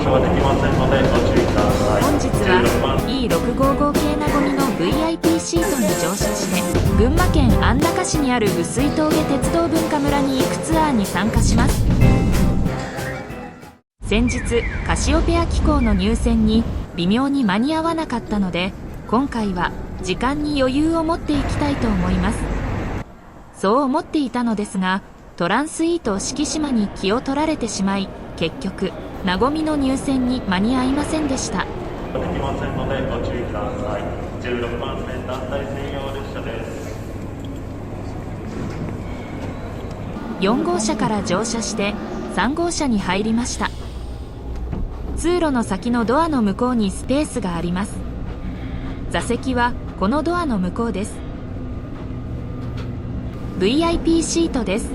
車はできませんのでご注意ください。本日は E655 系なごみの VIP シートに乗車して群馬県安中市にある碓氷峠鉄道文化村に行くツアーに参加します。先日カシオペア機構の入線に微妙に間に合わなかったので、今回は時間に余裕を持っていきたいと思います。そう思っていたのですが、トランスイート四季島に気を取られてしまい、結局なごみの入線に間に合いませんでした。できませんのでご注意ください。16番線団体専用列車です。4号車から乗車して3号車に入りました。通路の先のドアの向こうにスペースがあります。座席はこのドアの向こうです。 VIP シートです。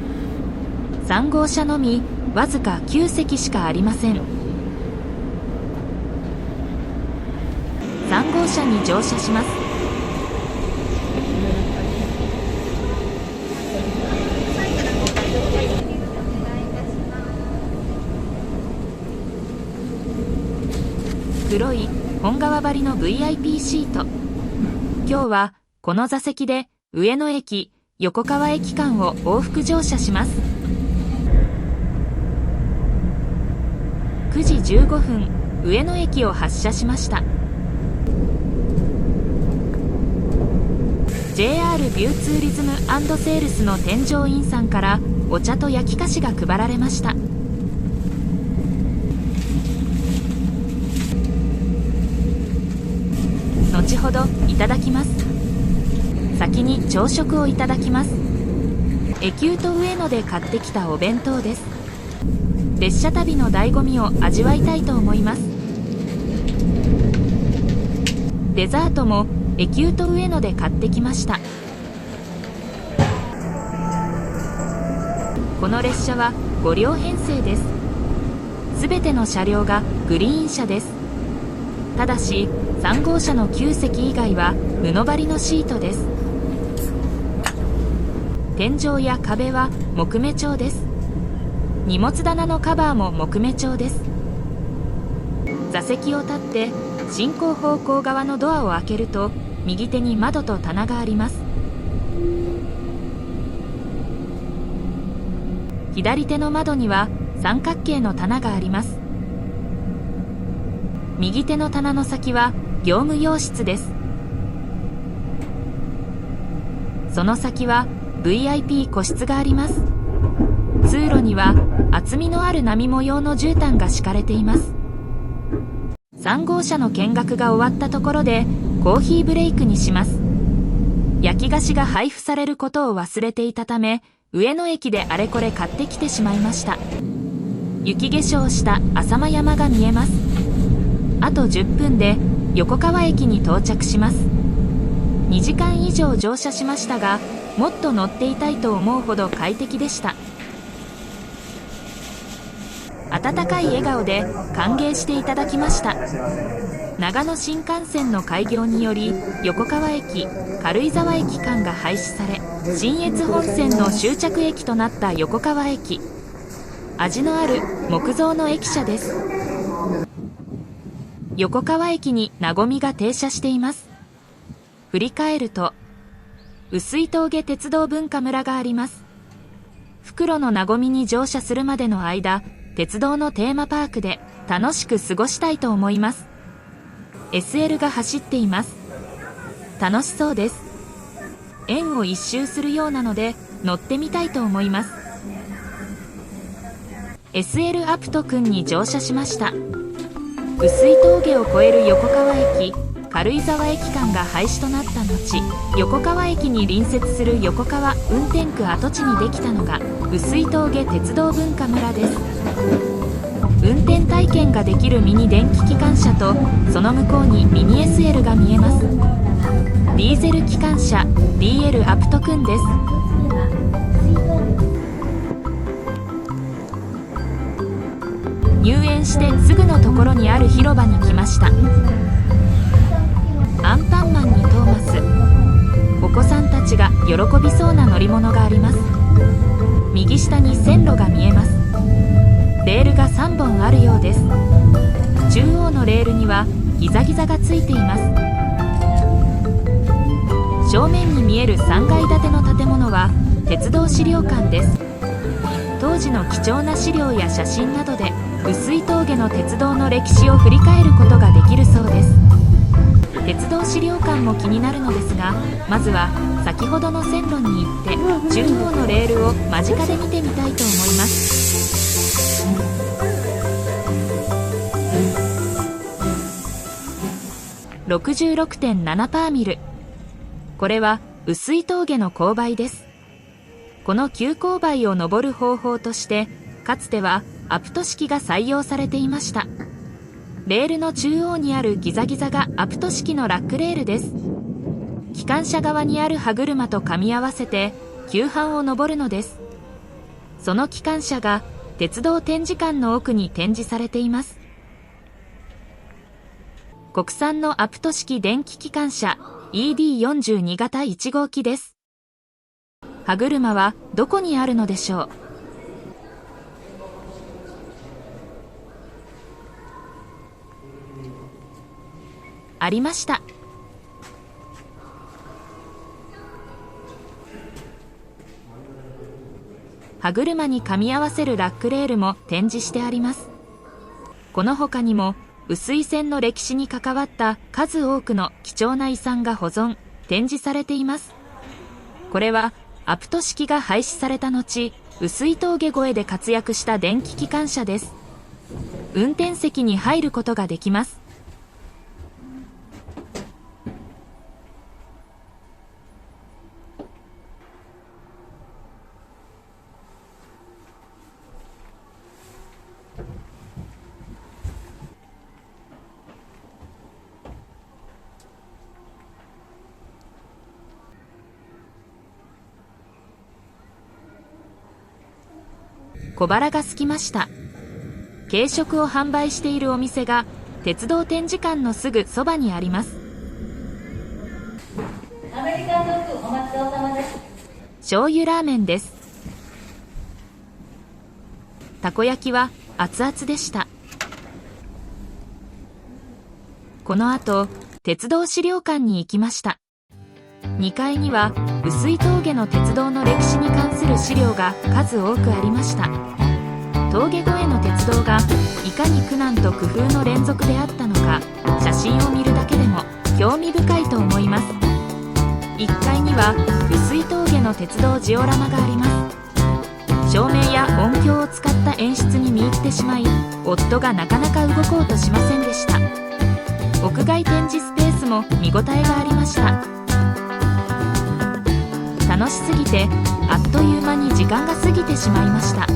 3号車のみわずか9席しかありません。3号車に乗車します。黒い本革張りの VIP シート。今日はこの座席で上野駅横川駅間を往復乗車します。9時15分上野駅を発車しました。 JR ビューツーリズム&セールスの添乗員さんからお茶と焼き菓子が配られました。後ほどいただきます。先に朝食をいただきます。エキュート上野で買ってきたお弁当です。列車旅の醍醐味を味わいたいと思います。デザートもエキュート上野で買ってきました。この列車は5両編成です。すべての車両がグリーン車です。ただし3号車の9席以外は布張りのシートです。天井や壁は木目調です。荷物棚のカバーも木目調です。座席を立って進行方向側のドアを開けると右手に窓と棚があります。左手の窓には三角形の棚があります。右手の棚の先は業務用室です。その先は VIP 個室があります。通路には厚みのある波模様の絨毯が敷かれています。3号車の見学が終わったところでコーヒーブレイクにします。焼き菓子が配布されることを忘れていたため、上野駅であれこれ買ってきてしまいました。雪化粧した浅間山が見えます。あと10分で横川駅に到着します。2時間以上乗車しましたが、もっと乗っていたいと思うほど快適でした。温かい笑顔で歓迎していただきました。長野新幹線の開業により横川駅軽井沢駅間が廃止され、信越本線の終着駅となった横川駅。味のある木造の駅舎です。横川駅になごみが停車しています。振り返ると碓氷峠鉄道文化村があります。袋のなごみに乗車するまでの間、鉄道のテーマパークで楽しく過ごしたいと思います。 SL が走っています。楽しそうです。円を一周するようなので乗ってみたいと思います。 SL アプト君に乗車しました。碓氷峠を越える横川駅軽井沢駅間が廃止となった後、横川駅に隣接する横川運転区跡地にできたのが碓氷峠鉄道文化村です。運転体験ができるミニ電気機関車と、その向こうにミニ SL が見えます。ディーゼル機関車 DL アプト君です。入園してすぐのところにある広場に来ました。アンパンマンにトーマス、お子さんたちが喜びそうな乗り物があります。右下に線路が見えます。レールが3本あるようです。にはギザギザがついています。正面に見える3階建ての建物は鉄道資料館です。当時の貴重な資料や写真などで碓氷峠の鉄道の歴史を振り返ることができるそうです。鉄道資料館も気になるのですが、まずは先ほどの線路に行って中央のレールを間近で見てみたいと思います。66.7 パーミル。これは碓氷峠の勾配です。この急勾配を登る方法としてかつてはアプト式が採用されていました。レールの中央にあるギザギザがアプト式のラックレールです。機関車側にある歯車と噛み合わせて急坂を登るのです。その機関車が鉄道展示館の奥に展示されています。国産のアプト式電気機関車 ED42 型1号機です。歯車はどこにあるのでしょう。ありました。歯車に噛み合わせるラックレールも展示してあります。この他にも碓氷線の歴史に関わった数多くの貴重な遺産が保存・展示されています。これはアプト式が廃止された後、碓氷峠越えで活躍した電気機関車です。運転席に入ることができます。小腹が空きました。軽食を販売しているお店が鉄道展示館のすぐそばにあります。アメリカンドッグお待ちどうさまです。醤油ラーメンです。たこ焼きは熱々でした。この後、鉄道資料館に行きました。2階には碓氷峠の鉄道の歴史に関する資料が数多くありました。峠越えの鉄道がいかに苦難と工夫の連続であったのか、写真を見るだけでも興味深いと思います。1階には碓氷峠の鉄道ジオラマがあります。照明や音響を使った演出に見入ってしまい、夫がなかなか動こうとしませんでした。屋外展示スペースも見応えがありました。楽しすぎてあっという間に時間が過ぎてしまいました。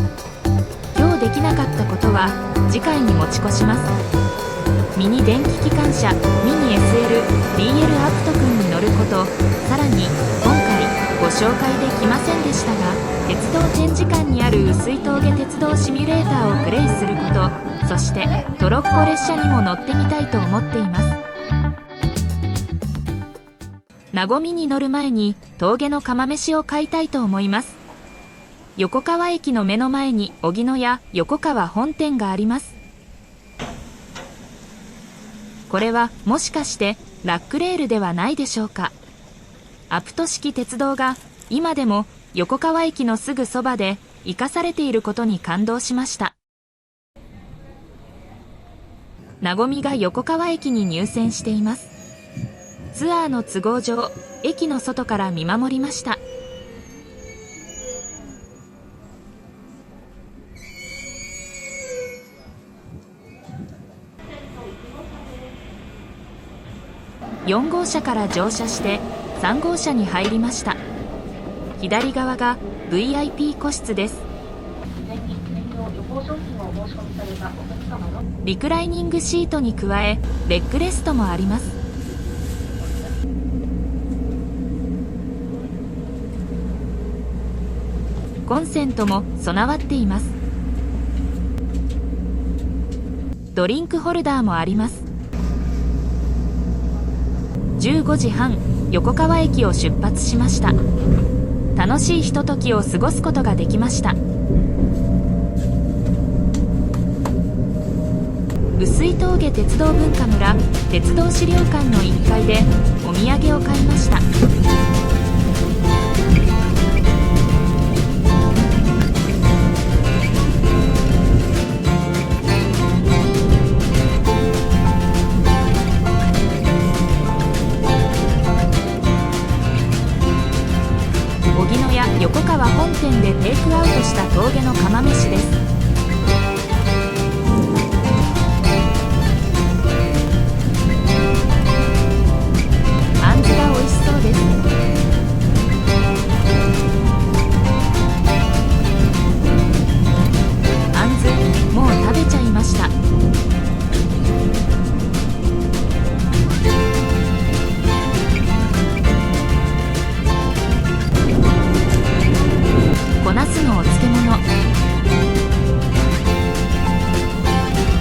今日できなかったことは次回に持ち越します。ミニ電気機関車ミニ SL-DL アプト君に乗ること、さらに今回ご紹介できませんでしたが、鉄道展示館にある碓氷峠鉄道シミュレーターをプレイすること、そしてトロッコ列車にも乗ってみたいと思っています。なごみに乗る前に峠の釜飯を買いたいと思います。横川駅の目の前に荻野屋横川本店があります。これはもしかしてラックレールではないでしょうか。アプト式鉄道が今でも横川駅のすぐそばで生かされていることに感動しました。なごみが横川駅に入線しています。ツアーの都合上、駅の外から見守りました。4号車から乗車して3号車に入りました。左側が VIP 個室です。リクライニングシートに加えレッグレストもあります。コンセントも備わっています。ドリンクホルダーもあります。15時半、横川駅を出発しました。楽しいひとときを過ごすことができました。碓氷峠鉄道文化村鉄道資料館の1階でお土産を買いました。荻野屋横川本店でテイクアウトした峠の釜飯です。あんずが美味しそうです。あんずもう食べちゃいました。小ナスのお漬物、わ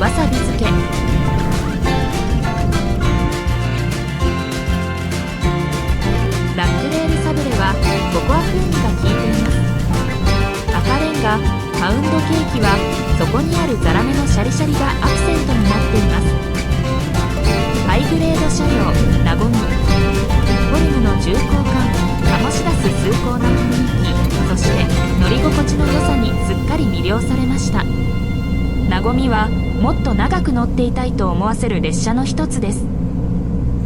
さび漬け、ラックレールサブレはココア風味が効いています。赤レンガパウンドケーキはそこにあるザラメのシャリシャリがアクセントになっています。ハイグレード車両なごみ、フォルムの重厚感醸し出す崇高な雰囲気、そして乗り心地の良さにすっかり魅了されました。なごみはもっと長く乗っていたいと思わせる列車の一つです。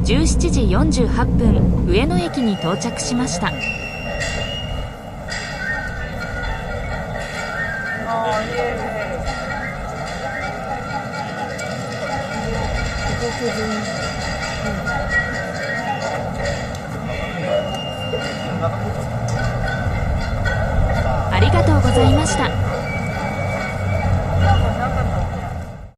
17時48分上野駅に到着しました。ありがとうございました。